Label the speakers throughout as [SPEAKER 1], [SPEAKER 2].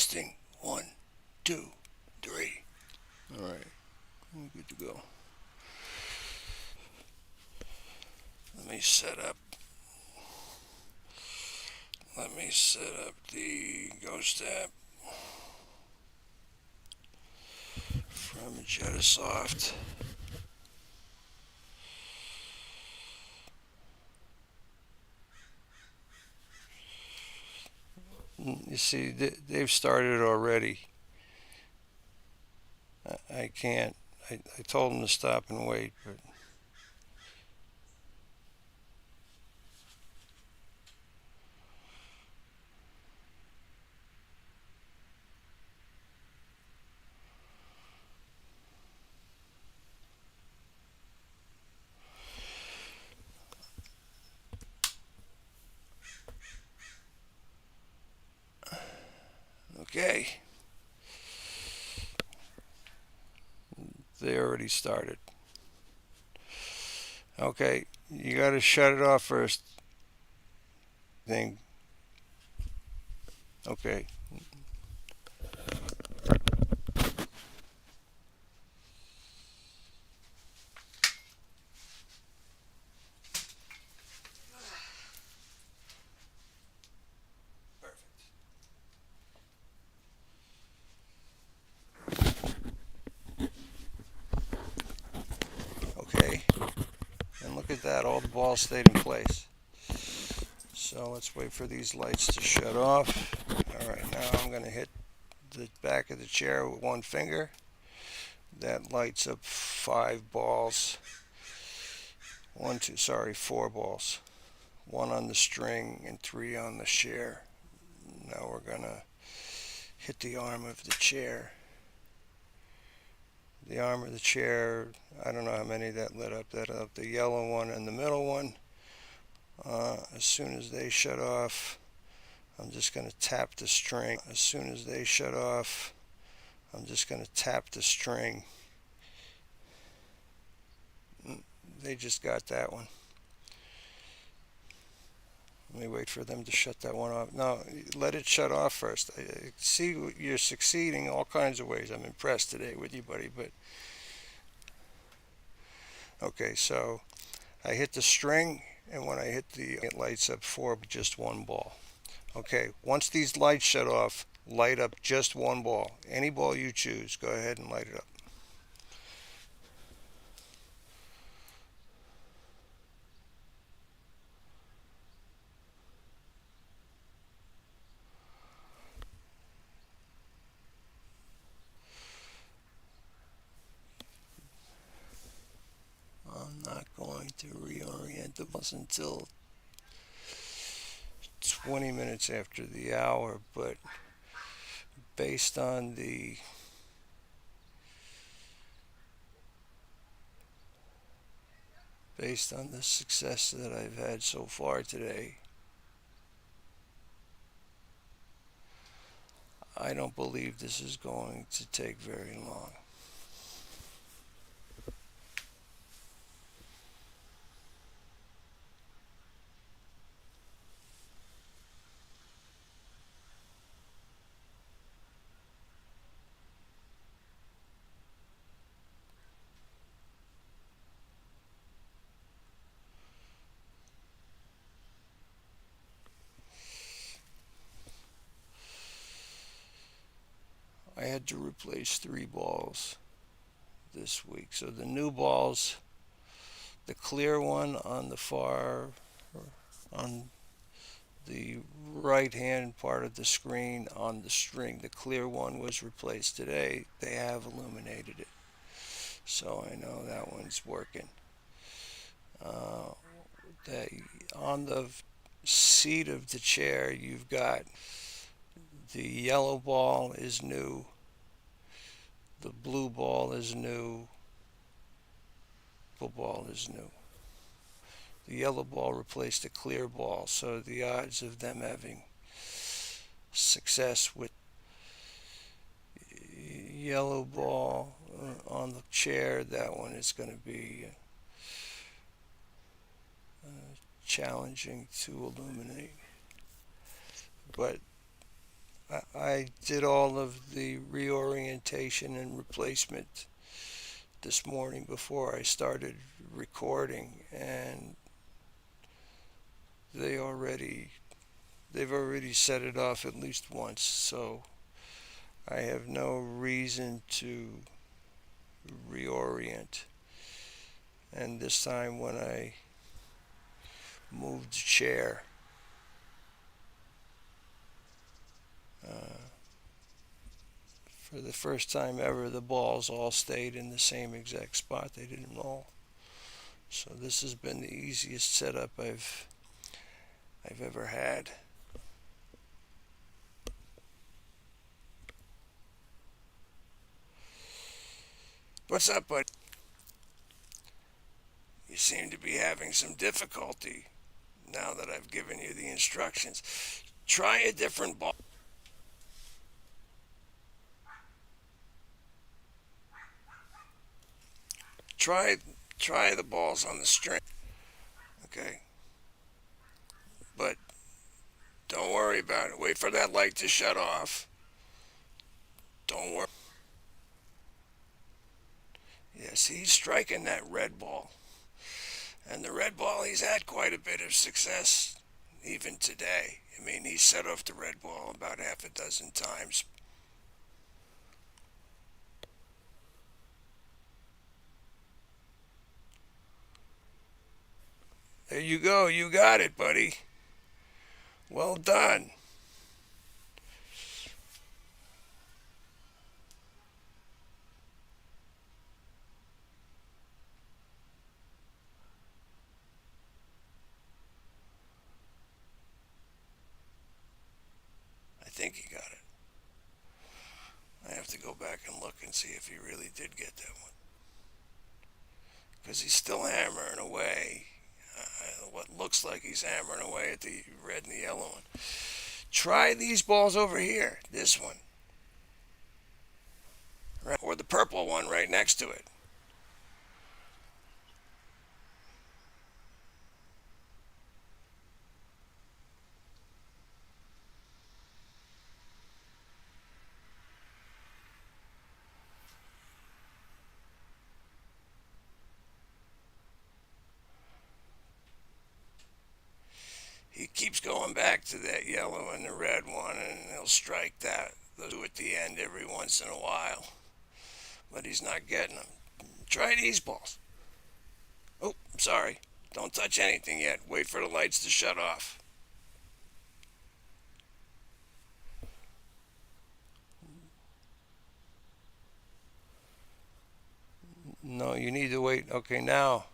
[SPEAKER 1] Testing. 1, 2, 3. Alright, I'm good to go. Let me set up. Let me set up the Ghost app from Jedasoft. You see, they've started already. I can't. I told them to stop and wait, but okay. They already started. Okay, you got to shut it off first. Thing. Okay. Okay. And look at that. All the balls stayed in place. So let's wait for these lights to shut off. All right. Now I'm going to hit the back of the chair with one finger. That lights up 5 balls. Four balls. 1 on the string and 3 on the chair. Now we're gonna hit the arm of the chair. The arm of the chair, I don't know how many that lit up. That lit up the yellow one and the middle one. As soon as they shut off, I'm just gonna tap the string. As soon as they shut off, I'm just gonna tap the string. They just got that one. Let me wait for them to shut that one off. No, let it shut off first. I see you're succeeding all kinds of ways. I'm impressed today with you, buddy. But okay, so I hit the string, and when I hit it lights up 4, just 1 ball. Okay, once these lights shut off, light up just 1 ball. Any ball you choose, go ahead and light it up. I'm not going to reorient the bus until 20 minutes after the hour, but based on the success that I've had so far today, I don't believe this is going to take very long. I had to replace 3 balls this week. So the new balls, the clear one on the on the right hand part of the screen on the string, the clear one was replaced today. They have illuminated it. So I know that one's working. Uh, that on the seat of the chair, you've got the yellow ball is new, the blue ball is new, the ball is new. The yellow ball replaced the clear ball, so the odds of them having success with yellow ball on the chair, that one is going to be challenging to illuminate. But I did all of the reorientation and replacement this morning before I started recording, and they already they've already set it off at least once, so I have no reason to reorient. And this time when I moved the chair, uh, for the first time ever, the balls all stayed in the same exact spot. They didn't roll. So this has been the easiest setup I've ever had. What's up, bud? You seem to be having some difficulty now that I've given you the instructions. Try a different ball. Try try the balls on the string. Okay? But don't worry about it. Wait for that light to shut off. Don't worry. Yes, he's striking that red ball. And the red ball, he's had quite a bit of success even today. I mean, he set off the red ball about half a dozen times. There you go. You got it, buddy. Well done. I think he got it. I have to go back and look and see if he really did get that one. Because he's still hammering away. What looks like he's hammering away at the red and the yellow one. Try these balls over here. This one. Right, or the purple one right next to it. He keeps going back to that yellow and the red one, and he'll strike that. They'll do at the end every once in a while. But he's not getting them. Try these balls. Oh, sorry. Don't touch anything yet. Wait for the lights to shut off. No, you need to wait. Okay, now.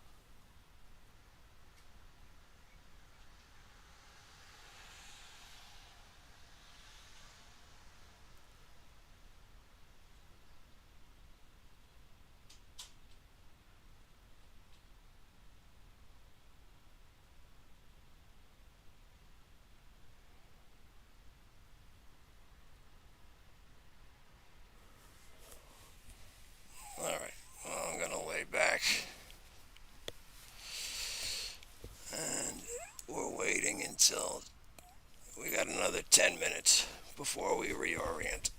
[SPEAKER 1] All right. Well, I'm going to lay back. And we're waiting until we got another 10 minutes before we reorient.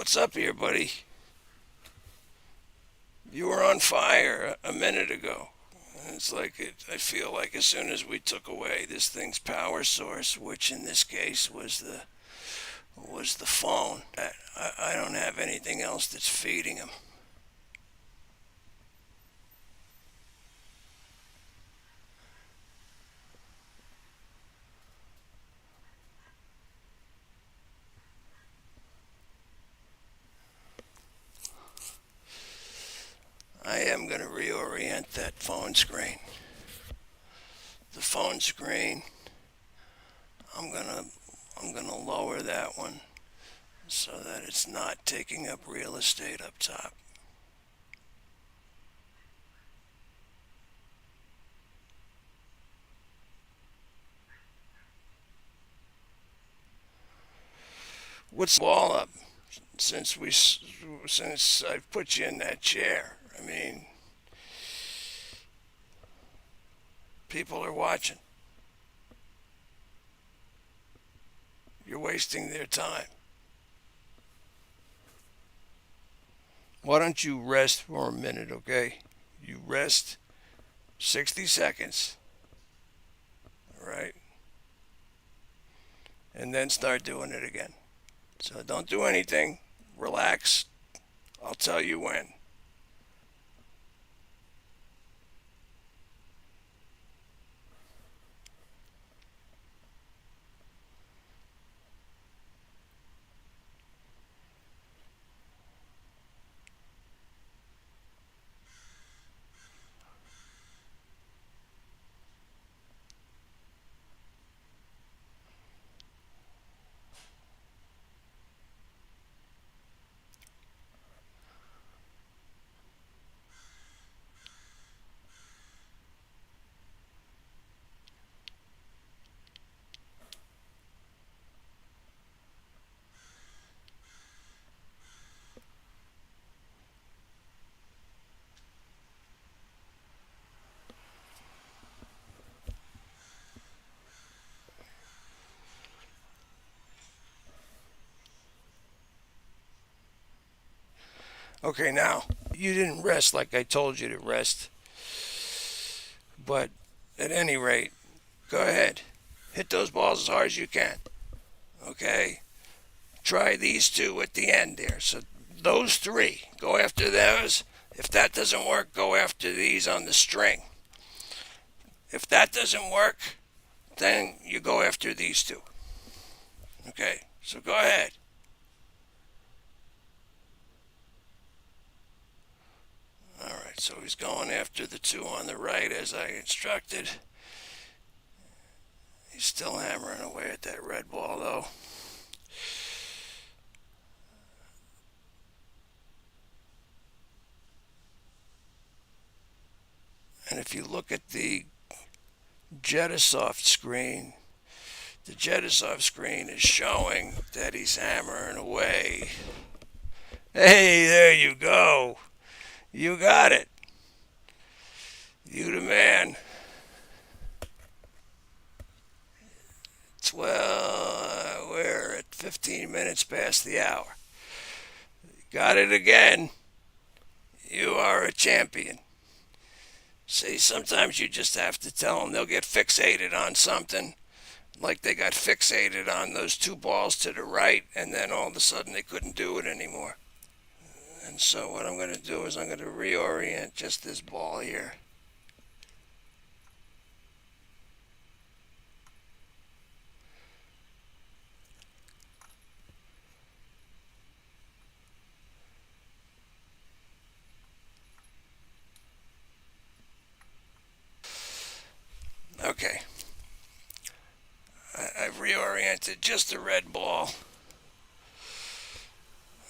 [SPEAKER 1] What's up here, buddy? You were on fire a minute ago. It's like I feel like as soon as we took away this thing's power source, which in this case was the phone, I don't have anything else that's feeding him. I am going to reorient that phone screen. The phone screen, I'm going to lower that one so that it's not taking up real estate up top. What's the wall up since I've put you in that chair? I mean, people are watching. You're wasting their time. Why don't you rest for a minute, okay? You rest 60 seconds, all right? And then start doing it again. So don't do anything. Relax. I'll tell you when. Okay, now, you didn't rest like I told you to rest, but at any rate, go ahead. Hit those balls as hard as you can. Okay? Try these two at the end there. So those three, go after those. If that doesn't work, go after these on the string. If that doesn't work, then you go after these two. Okay? So go ahead. Alright, so he's going after the two on the right as I instructed. He's still hammering away at that red ball though. And if you look at the Jedasoft screen, the Jedasoft screen is showing that he's hammering away. Hey, there you go. You got it. You the man. 12, we're at 15 minutes past the hour. Got it again. You are a champion. See, sometimes you just have to tell them. They'll get fixated on something, like they got fixated on those two balls to the right, and then all of a sudden they couldn't do it anymore. And so what I'm going to do is I'm going to reorient just this ball here. Okay. I've reoriented just the red ball.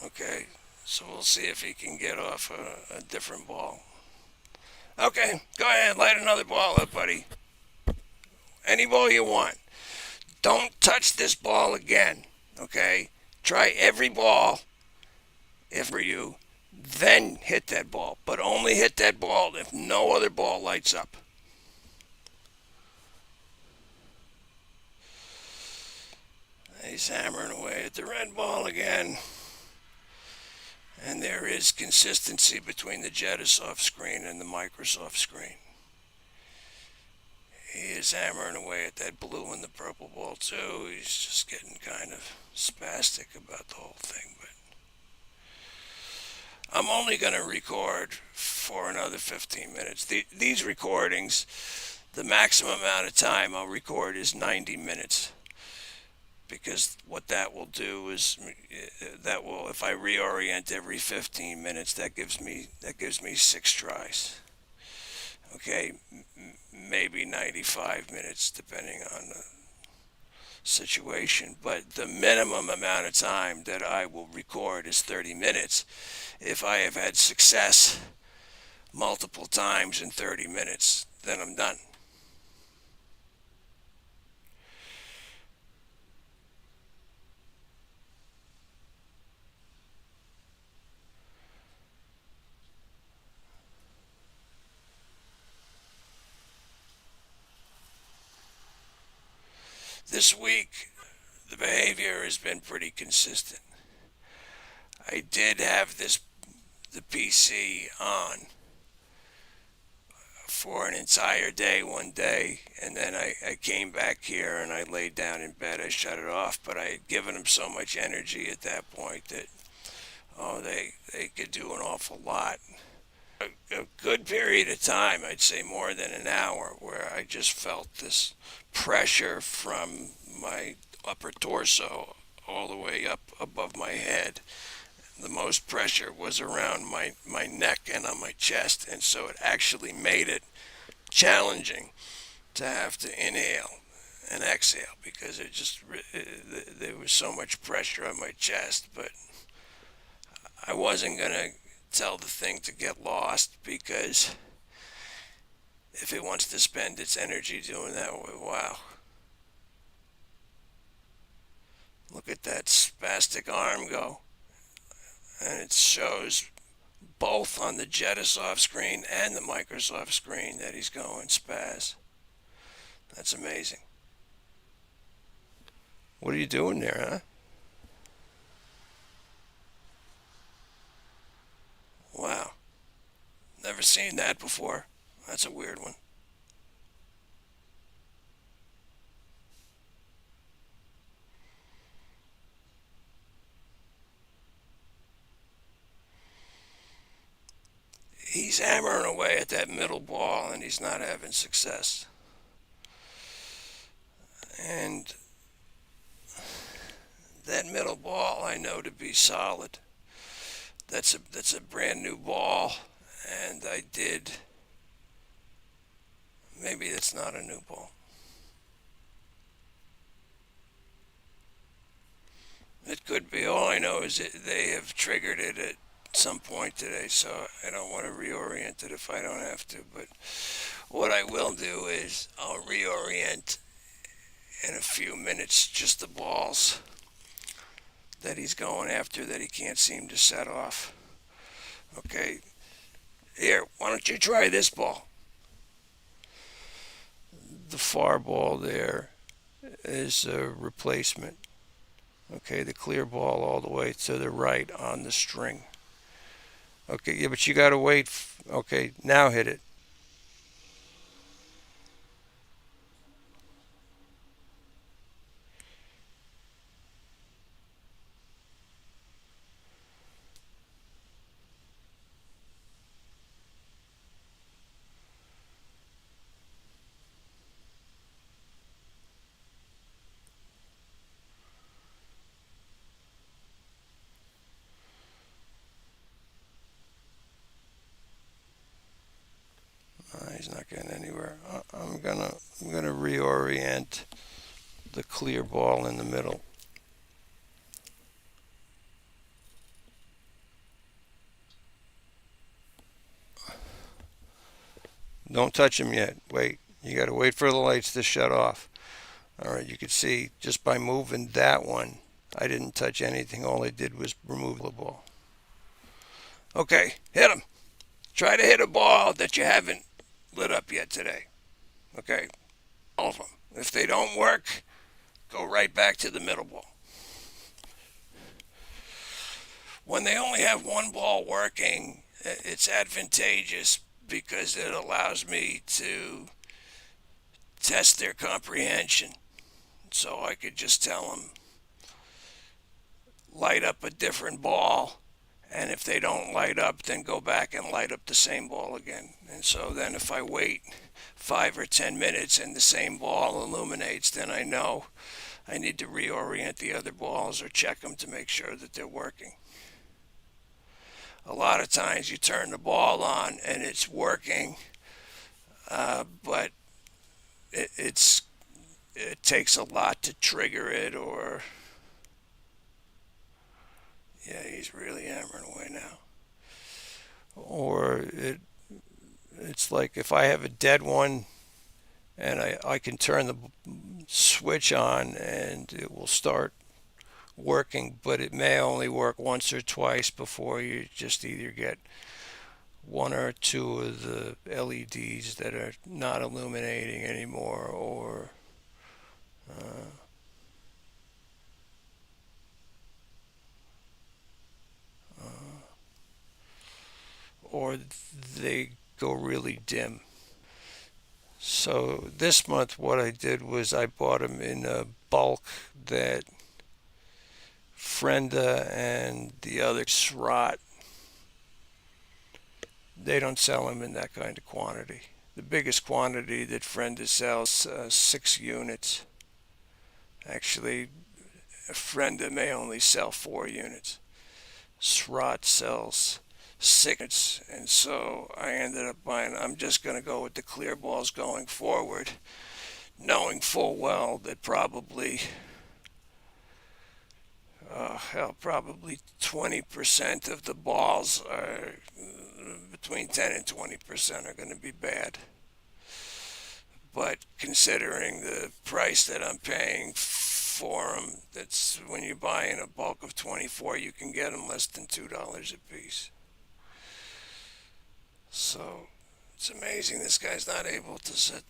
[SPEAKER 1] Okay, so we'll see if he can get off a different ball. Okay, go ahead, light another ball up, buddy. Any ball you want. Don't touch this ball again, okay? Try every ball, if for you, then hit that ball. But only hit that ball if no other ball lights up. He's hammering away at the red ball again. And there is consistency between the Jedasoft screen and the Microsoft screen. He is hammering away at that blue and the purple ball too. He's just getting kind of spastic about the whole thing. But I'm only going to record for another 15 minutes. These recordings, the maximum amount of time I'll record is 90 minutes. Because what that will do is that will, if I reorient every 15 minutes, that gives me 6 tries. Okay, maybe 95 minutes depending on the situation, but the minimum amount of time that I will record is 30 minutes. If I have had success multiple times in 30 minutes, then I'm done. This week, the behavior has been pretty consistent. I did have the PC on for an entire day one day, and then I came back here and I laid down in bed. I shut it off, but I had given them so much energy at that point that they could do an awful lot. A good period of time, I'd say more than an hour, where I just felt this pressure from my upper torso all the way up above my head. The most pressure was around my neck and on my chest, and so it actually made it challenging to have to inhale and exhale because there was so much pressure on my chest. But I wasn't going to tell the thing to get lost, because if it wants to spend its energy doing that, wow. Look at that spastic arm go. And it shows both on the Jedasoft screen and the Microsoft screen that he's going spaz. That's amazing. What are you doing there, huh? Wow. Never seen that before. That's a weird one. He's hammering away at that middle ball and he's not having success. And that middle ball I know to be solid. That's a brand new ball, and I did. Maybe it's not a new ball. It could be. All I know is they have triggered it at some point today, so I don't want to reorient it if I don't have to. But what I will do is I'll reorient in a few minutes just the balls that he's going after that he can't seem to set off. Okay, here, why don't you try this ball? The far ball there is a replacement. Okay, the clear ball all the way to the right on the string. Okay, yeah, but you gotta wait. Okay, now hit it. He's not getting anywhere. I'm gonna reorient the clear ball in the middle. Don't touch him yet. Wait. You got to wait for the lights to shut off. All right, you can see just by moving that one, I didn't touch anything. All I did was remove the ball. Okay, hit him. Try to hit a ball that you haven't lit up yet today. Okay, all of them. If they don't work, go right back to the middle ball. when they only have one ball working, it's advantageous because it allows me to test their comprehension. So I could just tell them, light up a different ball, and if they don't light up, then go back and light up the same ball again. And so then if I wait 5 or 10 minutes and the same ball illuminates, then I know I need to reorient the other balls or check them to make sure that they're working. A lot of times you turn the ball on and it's working, but it takes a lot to trigger it, or yeah, he's really hammering away now. Or it's like if I have a dead one and I can turn the switch on and it will start working, but it may only work once or twice before you just either get one or two of the LEDs that are not illuminating anymore, uh, or they go really dim. So this month, what I did was I bought them in a bulk that Frenda and the other Srot, they don't sell them in that kind of quantity. The biggest quantity that Frenda sells, 6 units. Actually, Frenda may only sell 4 units. Srot sells 6 units, and so I ended up buying. I'm just going to go with the clear balls going forward, knowing full well that probably 20% of the balls are between 10 and 20% are going to be bad. But considering the price that I'm paying for them, that's when you buy in a bulk of 24, you can get them less than $2 a piece. So it's amazing this guy's not able to set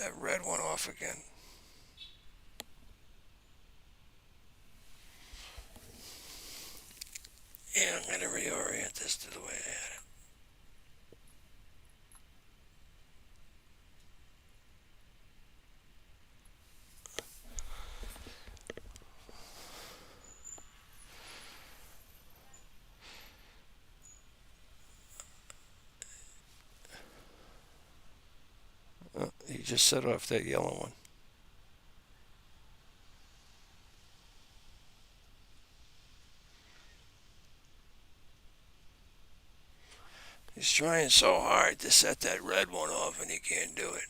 [SPEAKER 1] that red one off again. Yeah, I'm going to reorient this to the way I had it. He just set off that yellow one. He's trying so hard to set that red one off and he can't do it.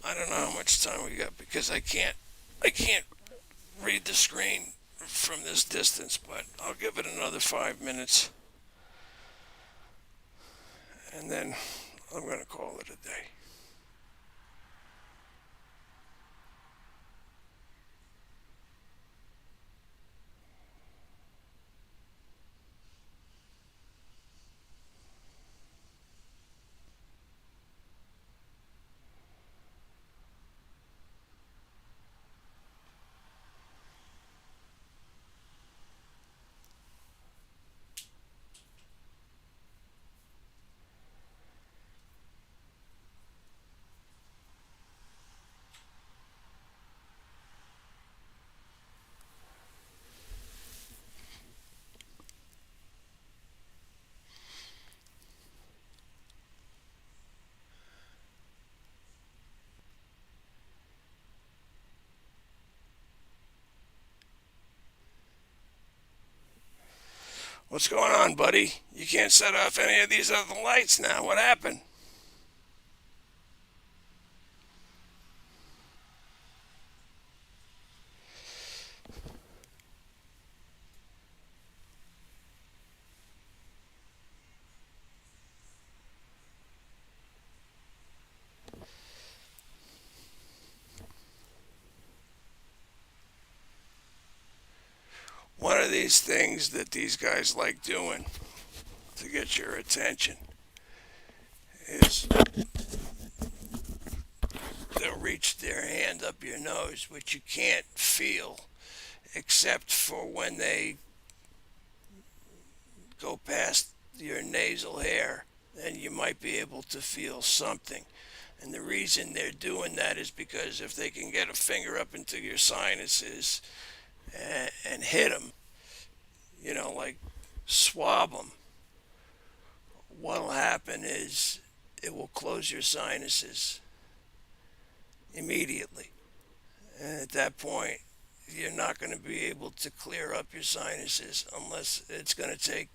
[SPEAKER 1] I don't know how much time we got because I can't read the screen from this distance, but I'll give it another 5 minutes and then I'm going to call it a day. What's going on, buddy? You can't set off any of these other lights now. What happened? these things that these guys like doing to get your attention is they'll reach their hand up your nose, which you can't feel except for when they go past your nasal hair. Then you might be able to feel something. And the reason they're doing that is because if they can get a finger up into your sinuses and hit them, like swab them, what'll happen is it will close your sinuses immediately. And at that point, you're not going to be able to clear up your sinuses unless it's going to take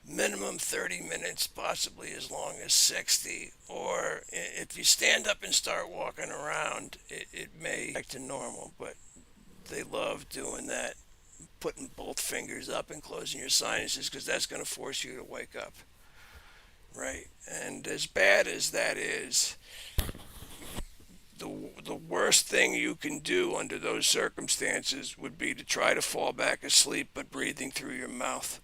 [SPEAKER 1] minimum 30 minutes, possibly as long as 60. Or if you stand up and start walking around, it may back to normal. But they love doing that, putting both fingers up and closing your sinuses, because that's going to force you to wake up. Right? And as bad as that is, the worst thing you can do under those circumstances would be to try to fall back asleep but breathing through your mouth.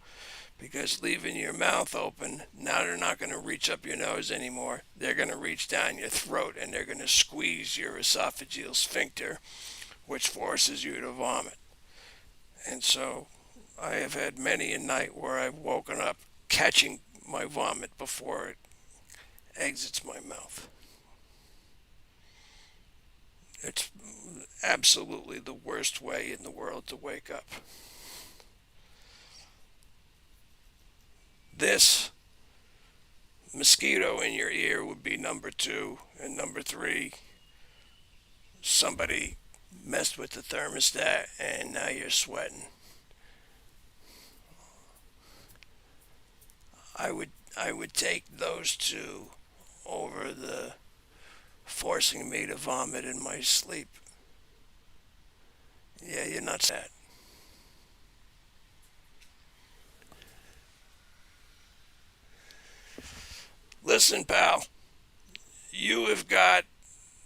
[SPEAKER 1] Because leaving your mouth open, now they're not going to reach up your nose anymore. They're going to reach down your throat and they're going to squeeze your esophageal sphincter, which forces you to vomit. And so I have had many a night where I've woken up catching my vomit before it exits my mouth. It's absolutely the worst way in the world to wake up. This mosquito in your ear would be number two, and number three, somebody messed with the thermostat and now you're sweating. I would take those two over the forcing me to vomit in my sleep. Yeah, you're not sad. Listen, pal, you have got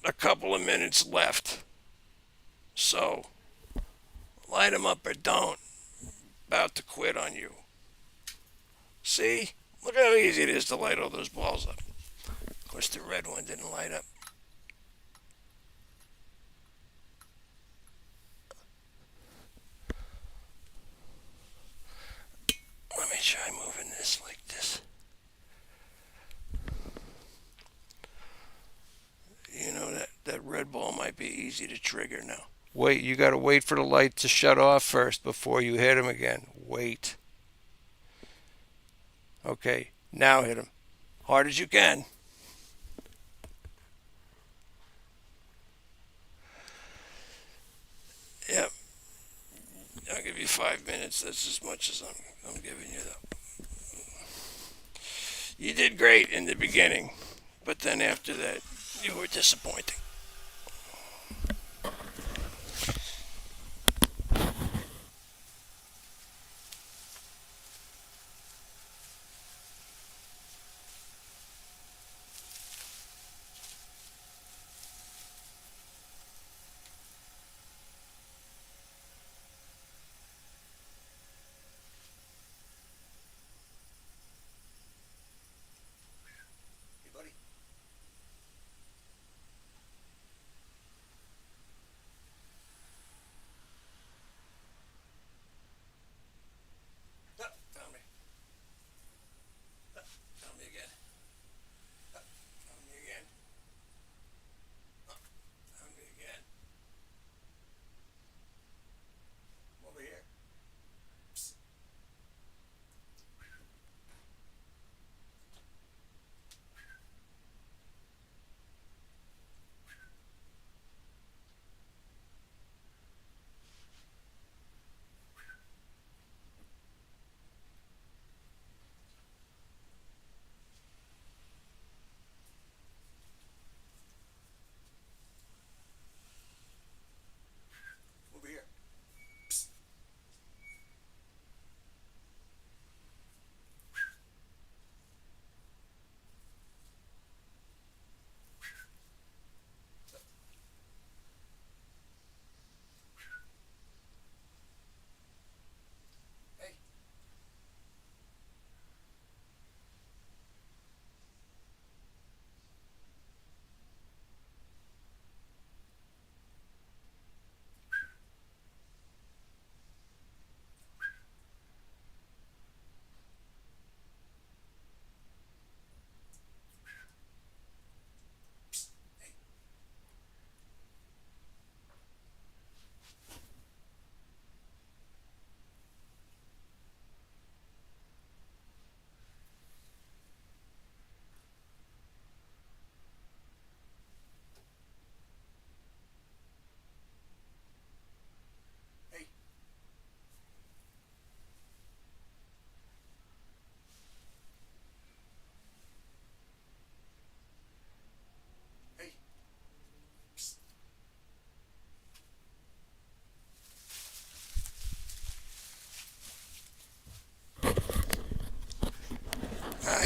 [SPEAKER 1] a couple of minutes left. So, light 'em up or don't. About to quit on you. See? Look how easy it is to light all those balls up. Of course, the red one didn't light up. Let me try moving this like this. That red ball might be easy to trigger now. Wait, you gotta wait for the light to shut off first before you hit him again. Wait. Okay, now hit him. Hard as you can. Yep. I'll give you 5 minutes. That's as much as I'm giving you, though. You did great in the beginning, but then after that, you were disappointing.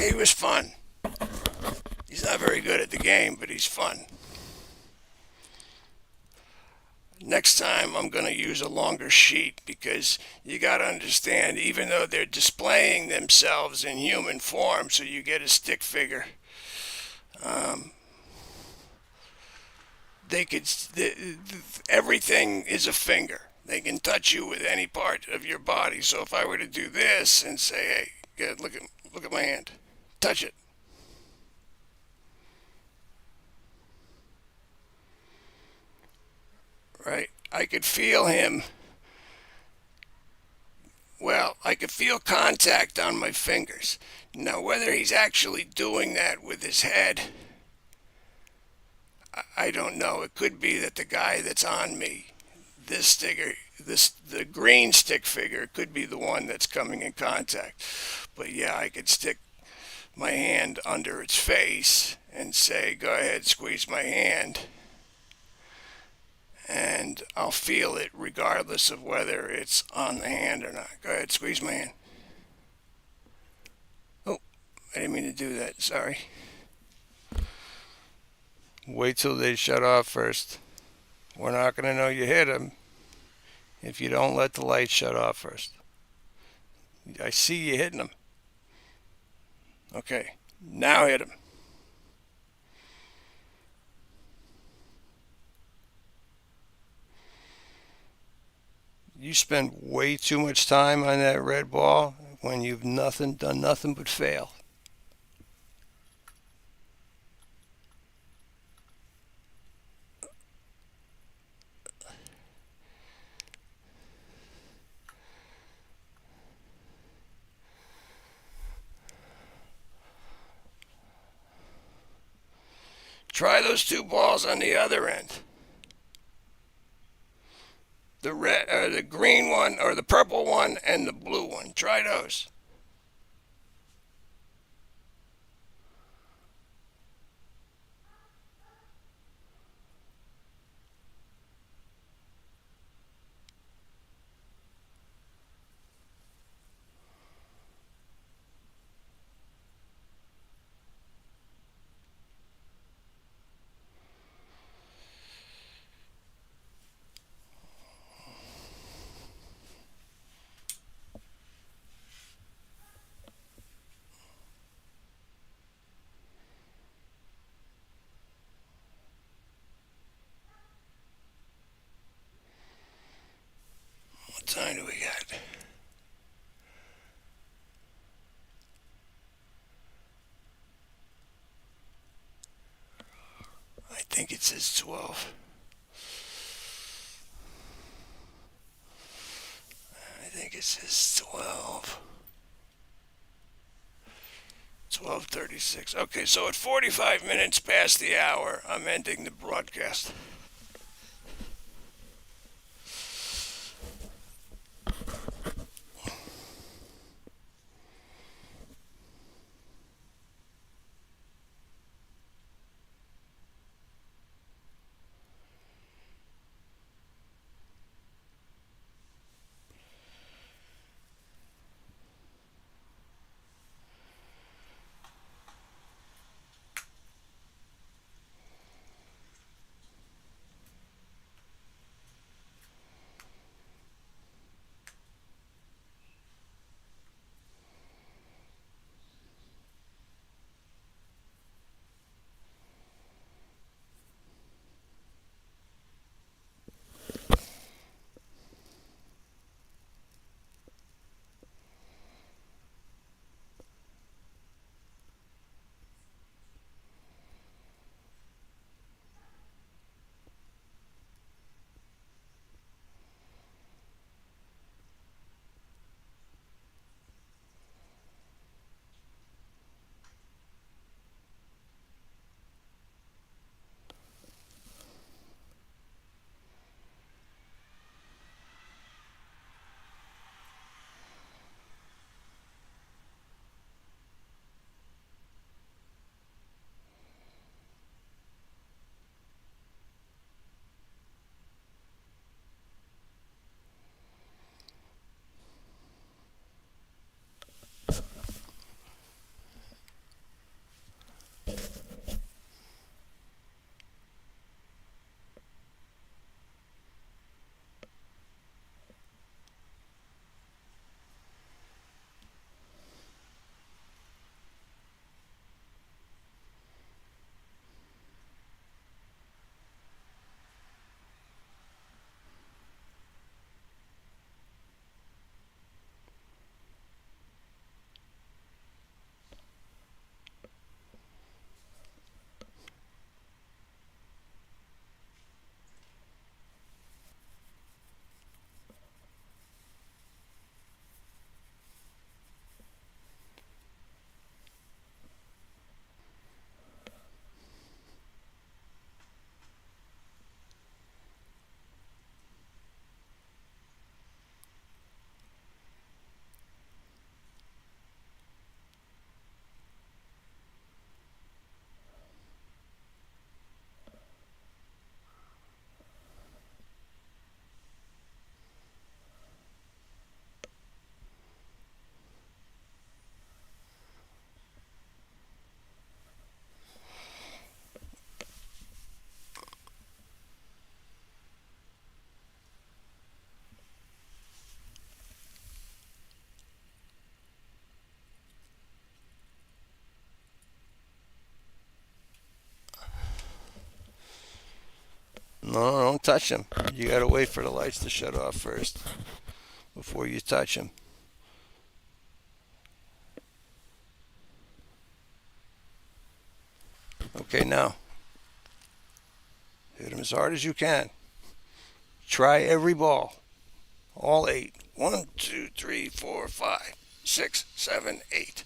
[SPEAKER 1] he was fun. He's not very good at the game, but he's fun. Next time I'm going to use a longer sheet because you got to understand, even though they're displaying themselves in human form, so you get a stick figure, um, they could, everything is a finger. They can touch you with any part of your body. So if I were to do this and say, hey, look at my hand, touch it. Right? I could feel him. Well, I could feel contact on my fingers. Now, whether he's actually doing that with his head, I don't know. It could be that the guy that's on me, this sticker, the green stick figure, could be the one that's coming in contact. But yeah, I could stick my hand under its face and say, go ahead, squeeze my hand. And I'll feel it regardless of whether it's on the hand or not. Go ahead, squeeze my hand. Oh, I didn't mean to do that. Sorry. Wait till they shut off first. We're not going to know you hit them if you don't let the light shut off first. I see you hitting them. Okay, now hit them. You spend way too much time on that red ball when you've done nothing but fail. Try those two balls on the other end. The red, or the green one, or the purple one, and the blue one. Try those. What time do we got? I think it says 12. I think it says 12. 12:36. Okay, so at 45 minutes past the hour, I'm ending the broadcast. No, don't touch them. You gotta wait for the lights to shut off first before you touch them. Okay, now hit them as hard as you can. Try every ball. All 8. 1, 2, 3, 4, 5, 6, 7, 8.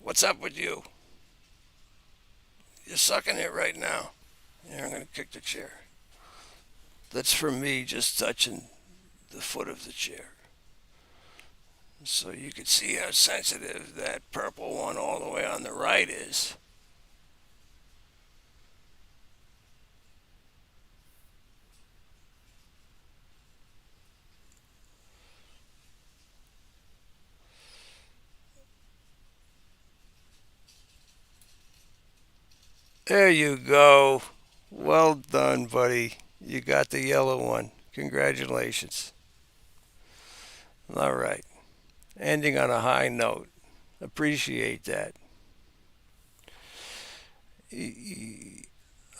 [SPEAKER 1] What's up with you? You're sucking it right now. Here, I'm going to kick the chair. That's for me just touching the foot of the chair. So you can see how sensitive that purple one all the way on the right is. There you go. Well done, buddy. You got the yellow one. Congratulations. All right. Ending on a high note. Appreciate that.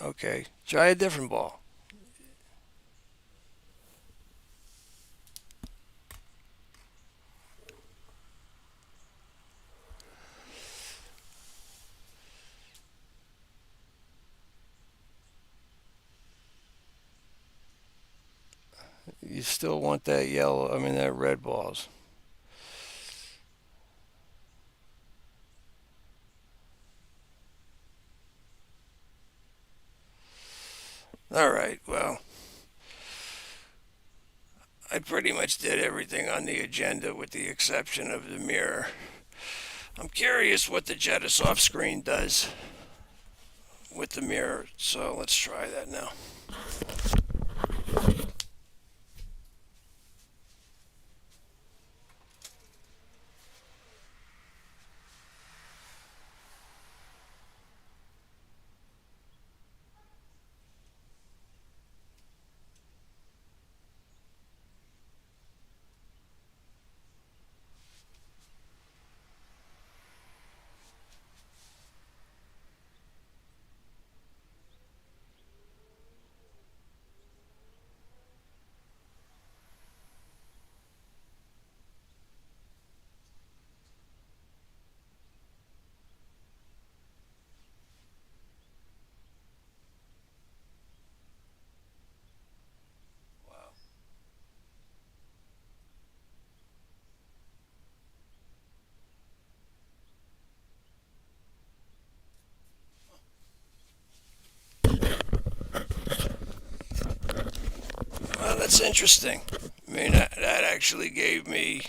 [SPEAKER 1] Okay. Try a different ball. You still want that yellow, I mean, that red balls. All right. Well, I pretty much did everything on the agenda with the exception of the mirror. I'm curious what the Jedasoft screen does with the mirror, so let's try that now. Wow. Well, that's interesting. I mean, that actually gave me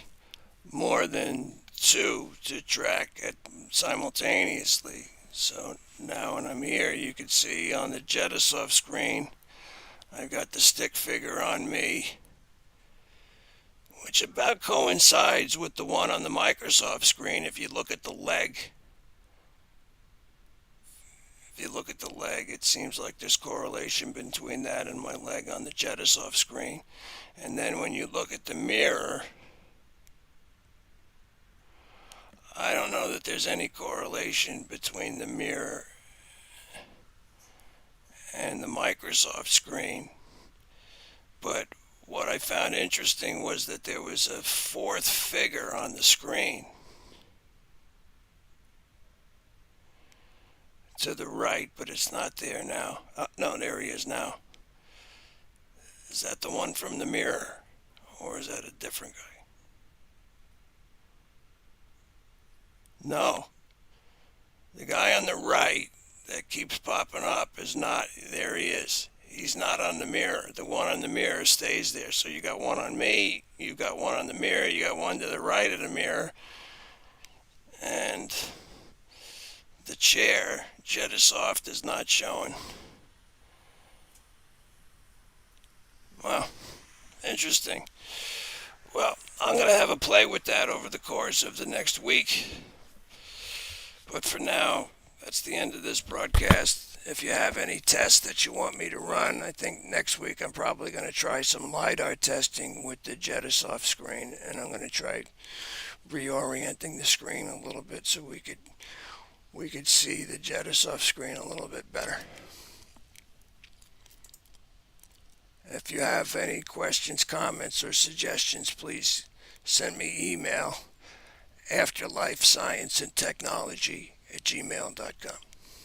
[SPEAKER 1] more than two to track at simultaneously. So now when I'm here, you can see on the Jedasoft screen, I've got the stick figure on me, which about coincides with the one on the Microsoft screen. If you look at the leg, it seems like there's correlation between that and my leg on the Jedasoft screen. And then when you look at the mirror, I don't know that there's any correlation between the mirror and the Microsoft screen. But what I found interesting was that there was a fourth figure on the screen to the right, but it's not there now. No, there he is now. Is that the one from the mirror, or is that a different guy? No. The guy on the right that keeps popping up is not, there he is. He's not on the mirror. The one on the mirror stays there. So you got one on me, you got one on the mirror, you got one to the right of the mirror, and the chair, Jedasoft, is not showing. Well, interesting. Well, I'm going to have a play with that over the course of the next week. But for now, that's the end of this broadcast. If you have any tests that you want me to run, I think next week I'm probably going to try some LiDAR testing with the Jedasoft screen, and I'm going to try reorienting the screen a little bit so we could see the Jedasoft screen a little bit better. If you have any questions, comments, or suggestions, please send me email afterlifescienceandtechnology@gmail.com.